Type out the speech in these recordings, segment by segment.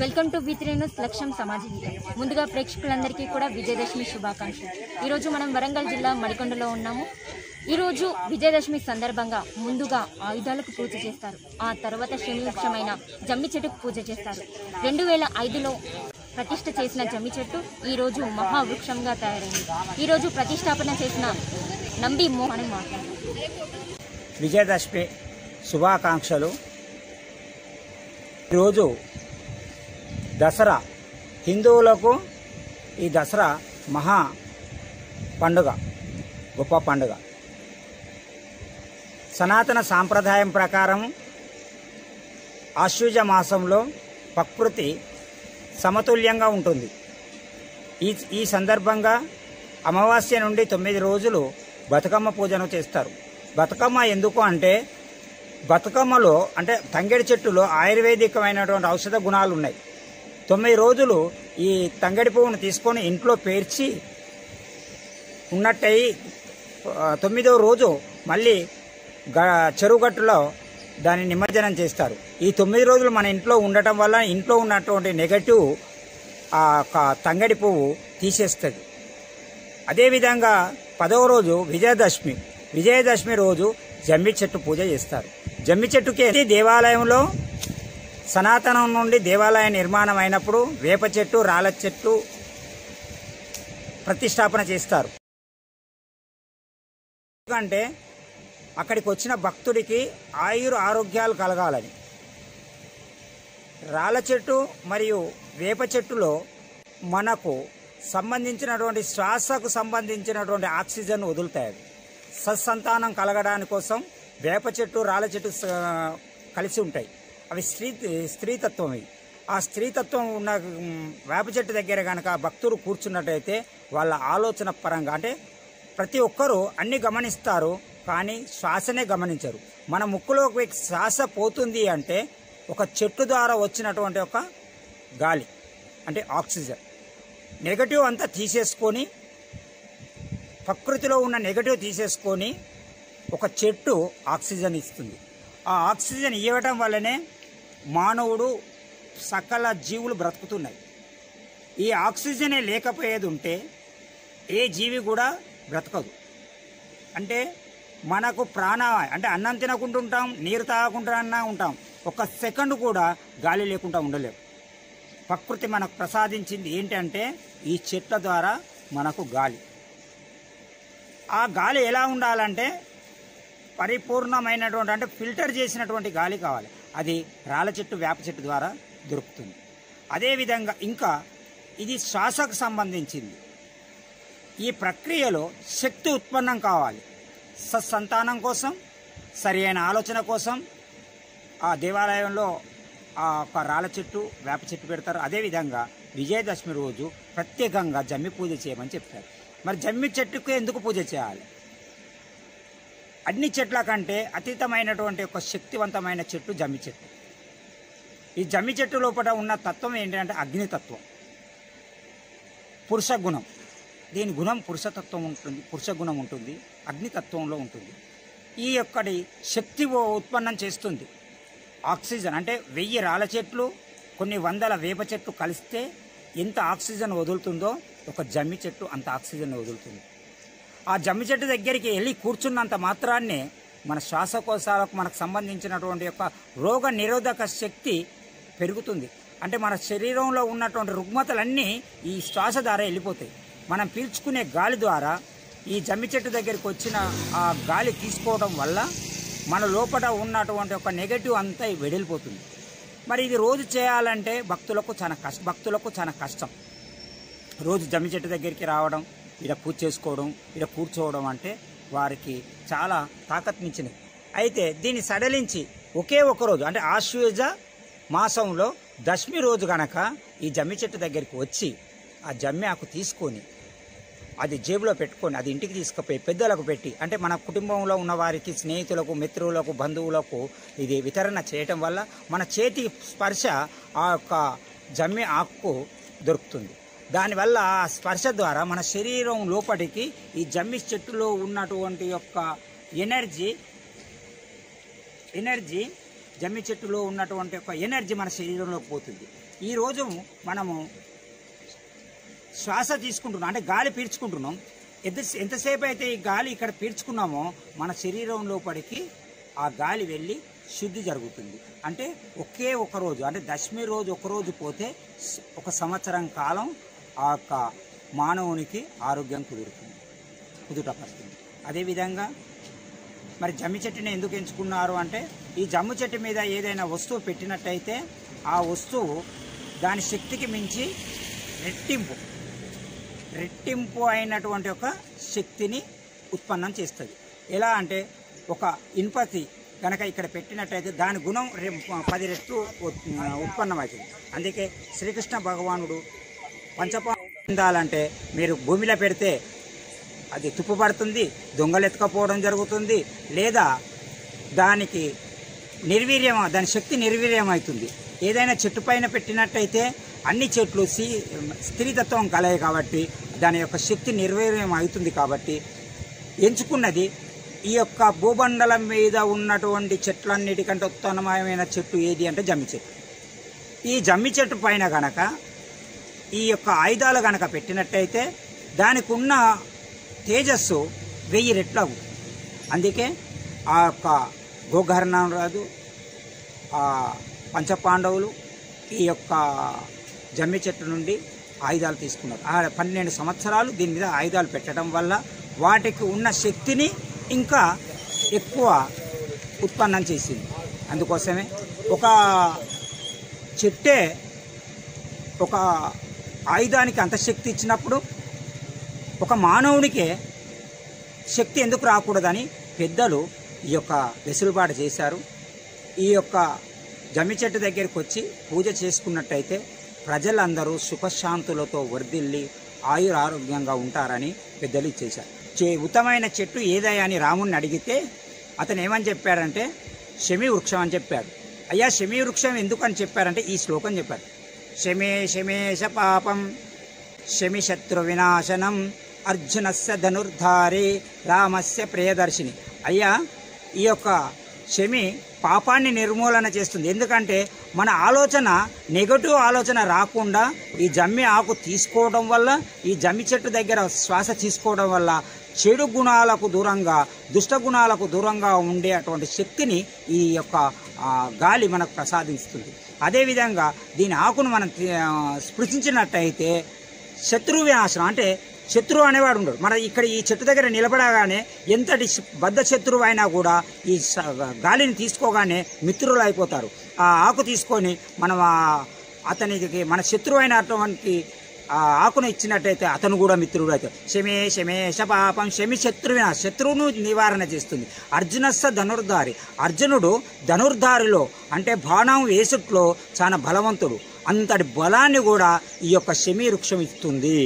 Welcome to V3 news లక్ష్యం సమాజం. ముందుగా ప్రేక్షకులందరికీ కూడా విజయదశమి శుభాకాంక్షలు. ఈరోజు మనం వరంగల్ జిల్లా మడికొండలో ఉన్నాము. ఈరోజు విజయదశమి సందర్భంగా ముందుగా ఆయుధాలకు పూజ చేస్తారు. ఆ తర్వాత శనివృక్షమైన జమ్మి చెట్టుకు పూజ చేస్తారు. 2005లో ప్రతిష్ఠ చేసిన జమ్మి చెట్టు ఈరోజు మహావృక్షంగా తయారైంది. ఈరోజు ప్రతిష్టాపన చేసిన నంబి మోహన్ మాట్లాడారు. విజయదశమి శుభాకాంక్షలు. ఈరోజు దసరా, హిందువులకు ఈ దసరా మహా పండుగ, గొప్ప పండుగ. సనాతన సాంప్రదాయం ప్రకారం ఆశ్వయుజ మాసంలో ప్రకృతి సమతుల్యంగా ఉంటుంది. ఈ సందర్భంగా అమావాస్య నుండి 9 రోజులు బతుకమ్మ పూజను చేస్తారు. బతుకమ్మ ఎందుకు అంటే, బతుకమ్మలో అంటే తంగేడి చెట్టులో ఆయుర్వేదికమైనటువంటి ఔషధ గుణాలు ఉన్నాయి. 9 రోజులు ఈ తంగేడి పువ్వును తీసుకొని ఇంట్లో పేర్చి ఉన్నట్టయి 9వ రోజు మళ్ళీ చెరువుగట్టులో దాన్ని నిమజ్జనం చేస్తారు. ఈ 9 రోజులు మన ఇంట్లో ఉండటం వల్ల ఇంట్లో ఉన్నటువంటి నెగటివ్ తంగేడి పువ్వు తీసేస్తుంది. అదేవిధంగా 10వ రోజు విజయదశమి రోజు జమ్మి చెట్టు పూజ చేస్తారు. జమ్మి చెట్టుకి దేవాలయంలో సనాతనం నుండి దేవాలయ నిర్మాణం అయినప్పుడు వేప చెట్టు, రాళ్ళ చెట్టు ప్రతిష్టాపన చేస్తారు. ఎందుకంటే అక్కడికి వచ్చిన భక్తుడికి ఆరోగ్యాలు కలగాలని. రాళ్ళ చెట్టు మరియు వేప చెట్టులో మనకు సంబంధించినటువంటి శ్వాసకు సంబంధించినటువంటి ఆక్సిజన్ వదులుతాయి. సత్సంతానం కలగడానికి కోసం వేప చెట్టు, రాళ్ళ చెట్టు కలిసి ఉంటాయి. అవి స్త్రీతత్వం. ఆ స్త్రీతత్వం ఉన్న వేప చెట్టు దగ్గర కనుక భక్తులు కూర్చున్నట్టయితే వాళ్ళ ఆలోచన పరంగా అంటే ప్రతి ఒక్కరూ అన్ని గమనిస్తారు, కానీ శ్వాసనే గమనించరు. మన ముక్కులోకి శ్వాస పోతుంది అంటే ఒక చెట్టు ద్వారా వచ్చినటువంటి ఒక గాలి అంటే ఆక్సిజన్. నెగటివ్ అంతా తీసేసుకొని, ప్రకృతిలో ఉన్న నెగటివ్ తీసేసుకొని ఒక చెట్టు ఆక్సిజన్ ఇస్తుంది. ఆ ఆక్సిజన్ ఇవ్వటం వల్లనే మానవుడు, సకల జీవులు బ్రతుకుతున్నాయి. ఈ ఆక్సిజనే లేకపోయేది ఉంటే ఏ జీవి కూడా బ్రతకదు. అంటే మనకు ప్రాణవాయు అంటే అన్నం తినకుండా ఉంటాం, నీరు తాగకుండా ఉంటాం, ఒక సెకండ్ కూడా గాలి లేకుండా ఉండలేము. ప్రకృతి మనకు ప్రసాదించింది ఏంటంటే ఈ చెట్ల ద్వారా మనకు గాలి. ఆ గాలి ఎలా ఉండాలంటే పరిపూర్ణమైనటువంటి అంటే ఫిల్టర్ చేసినటువంటి గాలి కావాలి. అది రాళ్ళ చెట్టు, వేప చెట్టు ద్వారా దొరుకుతుంది. అదేవిధంగా ఇంకా ఇది శ్వాసకు సంబంధించింది. ఈ ప్రక్రియలో శక్తి ఉత్పన్నం కావాలి. సత్సంతానం కోసం, సరి అయిన ఆలోచన కోసం ఆ దేవాలయంలో ఒక రాళ్ళ చెట్టు, వేప చెట్టు పెడతారు. అదేవిధంగా విజయదశమి రోజు ప్రత్యేకంగా జమ్మి పూజ చేయమని చెప్తారు. మరి జమ్మి చెట్టుకు ఎందుకు పూజ చేయాలి? అన్ని చెట్ల కంటే అతీతమైనటువంటి ఒక శక్తివంతమైన చెట్టు జమ్మి చెట్టు. ఈ జమ్మి చెట్టు లోపల ఉన్న తత్వం ఏంటంటే అగ్నితత్వం, పురుష గుణం. దీని గుణం పురుషతత్వం ఉంటుంది, పురుష గుణం ఉంటుంది, అగ్నితత్వంలో ఉంటుంది. ఈ యొక్కటి శక్తి ఉత్పన్నం చేస్తుంది. ఆక్సిజన్ అంటే 1000 రాళ్ళ చెట్లు, కొన్ని వందల వేప చెట్లు కలిస్తే ఎంత ఆక్సిజన్ వదులుతుందో ఒక జమ్మి చెట్టు అంత ఆక్సిజన్ వదులుతుంది. ఆ జమ్మి చెట్టు దగ్గరికి వెళ్ళి కూర్చున్నంత మాత్రాన్నే మన శ్వాసకోశాలకు మనకు సంబంధించినటువంటి యొక్క రోగ నిరోధక శక్తి పెరుగుతుంది. అంటే మన శరీరంలో ఉన్నటువంటి రుగ్మతలన్నీ ఈ శ్వాస ద్వారా వెళ్ళిపోతాయి. మనం పీల్చుకునే గాలి ద్వారా ఈ జమ్మి చెట్టు దగ్గరికి వచ్చిన ఆ గాలి తీసుకోవడం వల్ల మన లోపల ఉన్నటువంటి ఒక నెగటివ్ అంతా వెడిలిపోతుంది. మరి ఇది రోజు చేయాలంటే భక్తులకు చాలా కష్టం. రోజు జమ్మి చెట్టు దగ్గరికి రావడం, ఇలా పూజ చేసుకోవడం, ఇలా కూర్చోవడం అంటే వారికి చాలా తాకత్నిచ్చినది. అయితే దీన్ని సడలించి ఒకే ఒక రోజు అంటే ఆశ్వయుజ మాసంలో దశమి రోజు గనక ఈ జమ్మి చెట్టు దగ్గరికి వచ్చి ఆ జమ్మి ఆకు తీసుకొని అది జేబులో పెట్టుకొని అది ఇంటికి తీసుకుపోయి పెద్దలకు పెట్టి అంటే మన కుటుంబంలో ఉన్న వారికి, స్నేహితులకు, మిత్రులకు, బంధువులకు ఇది వితరణ చేయటం వల్ల మన చేతి స్పర్శ ఆ యొక్క జమ్మి ఆకు దొరుకుతుంది. దానివల్ల ఆ స్పర్శ ద్వారా మన శరీరం లోపలికి ఈ జమ్మి చెట్టులో ఉన్నటువంటి యొక్క ఎనర్జీ జమ్మి చెట్టులో ఉన్నటువంటి ఒక ఎనర్జీ మన శరీరంలోకి పోతుంది. ఈరోజు మనము శ్వాస తీసుకుంటున్నాం, అంటే గాలి పీల్చుకుంటున్నాం. ఎంతసేపు అయితే ఈ గాలి ఇక్కడ పీల్చుకున్నామో మన శరీరం లోపలికి ఆ గాలి వెళ్ళి శుద్ధి జరుగుతుంది. అంటే ఒకే ఒక రోజు, అంటే దశమి రోజు ఒకరోజు పోతే 1 సంవత్సరం కాలం ఆ యొక్క మానవునికి ఆరోగ్యం కుదుటపడుతుంది. అదేవిధంగా మరి జమ్మి చెట్టుని ఎందుకు ఎంచుకున్నారు అంటే, ఈ జమ్ము చెట్టు మీద ఏదైనా వస్తువు పెట్టినట్టయితే ఆ వస్తువు దాని శక్తికి మించి రెట్టింపు అయినటువంటి ఒక శక్తిని ఉత్పన్నం చేస్తుంది. ఎలా అంటే ఒక ఇనుపతి కనుక ఇక్కడ పెట్టినట్టయితే దాని గుణం 10 రెట్లు ఉత్పన్నమవుతుంది. అందుకే శ్రీకృష్ణ భగవానుడు పంచపాండాలంటే మీరు భూమిలో పెడితే అది తుప్పుపడుతుంది, దొంగలు ఎత్తుకపోవడం జరుగుతుంది, లేదా దానికి దాని శక్తి నిర్వీర్యం అవుతుంది. ఏదైనా చెట్టు పైన పెట్టినట్టయితే అన్ని చెట్లు స్థిరతత్వం కలయి కాబట్టి దాని యొక్క శక్తి నిర్వీర్యం అవుతుంది. కాబట్టి ఎంచుకున్నది ఈ యొక్క భూమండలం మీద ఉన్నటువంటి చెట్లన్నిటికంటే ఉత్తమమైన చెట్టు ఏది అంటే జమ్మి చెట్టు. ఈ జమ్మి చెట్టు పైన గనక ఈ యొక్క ఆయుధాలు గనక పెట్టినట్టయితే దానికి ఉన్న తేజస్సు 1000 రెట్లు అవుతుంది. అందుకే ఆ యొక్క గోకర్ణం రాజు, ఆ పంచపాండవులు ఈ యొక్క జమ్మి చెట్టు నుండి ఆయుధాలు తీసుకున్నారు. 12 సంవత్సరాలు దీని మీద ఆయుధాలు పెట్టడం వల్ల వాటికి ఉన్న శక్తిని ఇంకా ఎక్కువ ఉత్పన్నం చేసింది. అందుకోసమే ఒక చెట్టే ఒక ఆయుధానికి అంత శక్తి ఇచ్చినప్పుడు ఒక మానవునికే శక్తి ఎందుకు రాకూడదని పెద్దలు ఈ యొక్క వెసులుబాటు చేశారు. ఈ యొక్క జమ్మి చెట్టు దగ్గరికి వచ్చి పూజ చేసుకున్నట్టయితే ప్రజలందరూ సుఖశాంతులతో వర్ధిల్లి ఆరోగ్యంగా ఉంటారని పెద్దలు ఇచ్చేశారు. ఉత్తమైన చెట్టు ఏదయ్యా అని రాముణ్ణి అడిగితే అతను ఏమని చెప్పారంటే శమీ వృక్షం అని చెప్పాడు. అయ్యా శమీ వృక్షం ఎందుకని చెప్పారంటే ఈ శ్లోకం చెప్పారు. శమేశ పాపం శమి శత్రు వినాశనం అర్జునస్య ధనుర్ధారి రామస్య ప్రియదర్శిని. అయ్యా ఈ యొక్క శమి పాపాన్ని నిర్మూలన చేస్తుంది. ఎందుకంటే మన ఆలోచన నెగటివ్ ఆలోచన రాకుండా ఈ జమ్మి ఆకు తీసుకోవడం వల్ల, ఈ జమ్మి చెట్టు దగ్గర శ్వాస తీసుకోవడం వల్ల చెడు గుణాలకు దూరంగా, దుష్ట గుణాలకు దూరంగా ఉండే అటువంటి శక్తిని ఈ యొక్క గాలి మనకు ప్రసాదిస్తుంది. అదేవిధంగా దీని ఆకును మనం స్పృశించినట్టయితే శత్రు వినాశనం, అంటే శత్రువు అనేవాడు ఉండడు. మన ఇక్కడ ఈ చెట్టు దగ్గర నిలబడగానే ఎంతటి బద్ధ శత్రువు అయినా కూడా ఈ గాలిని తీసుకోగానే మిత్రులు అయిపోతారు. ఆ ఆకు తీసుకొని మనం అతనికి మన శత్రువు అయినటువంటి ఆ ఆకును ఇచ్చినట్టయితే అతను కూడా మిత్రుడు అవుతాడు. శమేశ పాపం శమి శత్రువును నివారణ చేస్తుంది. అర్జునస్య ధనుర్ధారి, అర్జునుడు ధనుర్ధారిలో అంటే బాణం వేసుట్లో చాలా బలవంతుడు. అంతటి బలాన్ని కూడా ఈ యొక్క శమీ వృక్షం ఇస్తుంది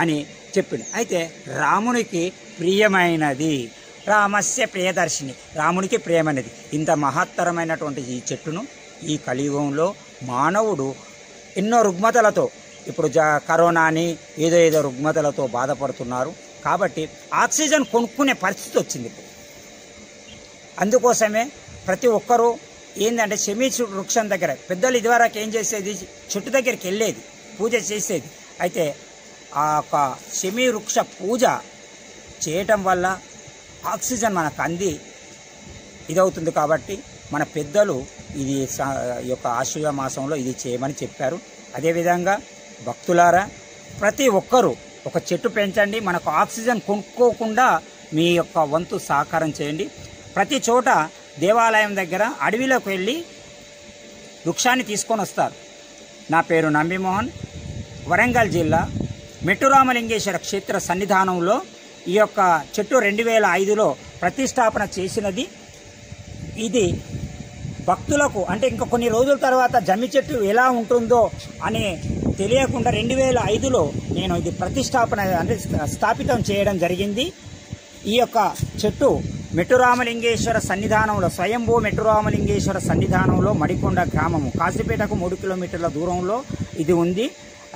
అని చెప్పింది. అయితే రామునికి ప్రియమైనది, రామస్య ప్రియదర్శిని, రామునికి ప్రియమైనది. ఇంత మహత్తరమైనటువంటి ఈ చెట్టును ఈ కలియుగంలో మానవుడు ఎన్నో రుగ్మతలతో, ఇప్పుడు కరోనా అని ఏదో రుగ్మతలతో బాధపడుతున్నారు. కాబట్టి ఆక్సిజన్ కొనుక్కునే పరిస్థితి వచ్చింది. అందుకోసమే ప్రతి ఒక్కరూ ఏంటంటే శమీ వృక్షం దగ్గర పెద్దలు ఇదివరకు ఏం చేసేది, చెట్టు దగ్గరికి వెళ్ళేది, పూజ చేసేది. అయితే ఆ యొక్క శమీ వృక్ష పూజ చేయటం వల్ల ఆక్సిజన్ మనకు అంది ఇదవుతుంది. కాబట్టి మన పెద్దలు ఇది ఈ యొక్క ఆశ్వయుజ మాసంలో ఇది చేయమని చెప్పారు. అదేవిధంగా భక్తులారా ప్రతి ఒక్కరూ ఒక చెట్టు పెంచండి. మనకు ఆక్సిజన్ కొనుక్కోకుండా మీ యొక్క వంతు సహకారం చేయండి. ప్రతి చోట దేవాలయం దగ్గర అడవిలోకి వెళ్ళి వృక్షాన్ని తీసుకొని వస్తారు. నా పేరు నంబిమోహన్, వరంగల్ జిల్లా మెట్టురామలింగేశ్వర క్షేత్ర సన్నిధానంలో ఈ యొక్క చెట్టు 2005లో ప్రతిష్టాపన చేసినది. ఇది భక్తులకు అంటే ఇంకా కొన్ని రోజుల తర్వాత జమ్మి చెట్టు ఎలా ఉంటుందో అని తెలియకుండా 2005లో నేను ఇది ప్రతిష్టాపన అంటే స్థాపితం చేయడం జరిగింది. ఈ యొక్క చెట్టు మెట్టురామలింగేశ్వర సన్నిధానంలో, స్వయంభూ మెట్టురామలింగేశ్వర సన్నిధానంలో మడికొండ గ్రామము, కాశీపేటకు 3 కిలోమీటర్ల దూరంలో ఇది ఉంది.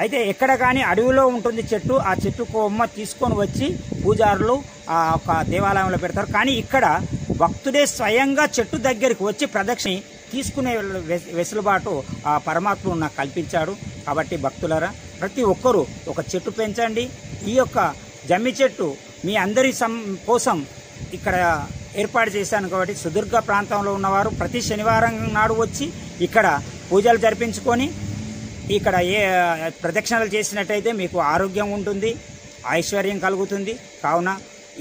అయితే ఎక్కడ కానీ అడవిలో ఉంటుంది చెట్టు. ఆ చెట్టు కొమ్మ తీసుకొని వచ్చి పూజారులు ఆ ఒక దేవాలయంలో పెడతారు. కానీ ఇక్కడ భక్తుడే స్వయంగా చెట్టు దగ్గరికి వచ్చి ప్రదక్షిణ తీసుకునే వెసులుబాటు ఆ పరమాత్ముడు నాకు కల్పించాడు. కాబట్టి భక్తులారా, ప్రతి ఒక్కరూ ఒక చెట్టు పెంచండి. ఈ యొక్క జమ్మి చెట్టు మీ అందరి కోసం ఇక్కడ ఏర్పాటు చేశాను. కాబట్టి సుదీర్ఘ ప్రాంతంలో ఉన్నవారు ప్రతి శనివారం నాడు వచ్చి ఇక్కడ పూజలు జరిపించుకొని ఇక్కడ ప్రదక్షిణలు చేసినట్టయితే మీకు ఆరోగ్యం ఉంటుంది, ఐశ్వర్యం కలుగుతుంది. కావున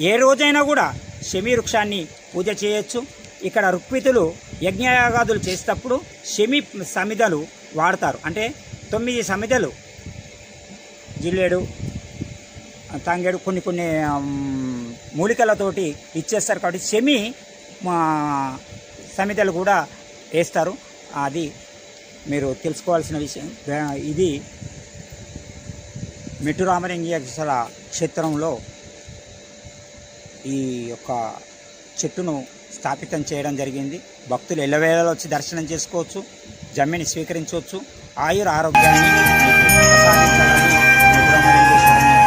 ఏ రోజైనా కూడా శమీ వృక్షాన్ని పూజ చేయొచ్చు. ఇక్కడ ఋక్వితులు యజ్ఞయాగాదులు చేసేటప్పుడు శమీ సమిధలు వాడతారు. అంటే 9 సమిధలు, జిల్లేడు, తంగేడు, కొన్ని మూలికలతోటి ఇచ్చేస్తారు. కాబట్టి శమీ సమిధలు కూడా వేస్తారు. అది మీరు తెలుసుకోవాల్సిన విషయం. ఇది మెట్టురామలింగేశ్వర క్షేత్రంలో ఈ యొక్క చెట్టును స్థాపితం చేయడం జరిగింది. భక్తులు ఎల్లవేళలో వచ్చి దర్శనం చేసుకోవచ్చు, జమ్మిని స్వీకరించవచ్చు, ఆయుర ఆరోగ్యాన్ని ప్రసాదించాలని మెట్టురామలింగేశ్వరుని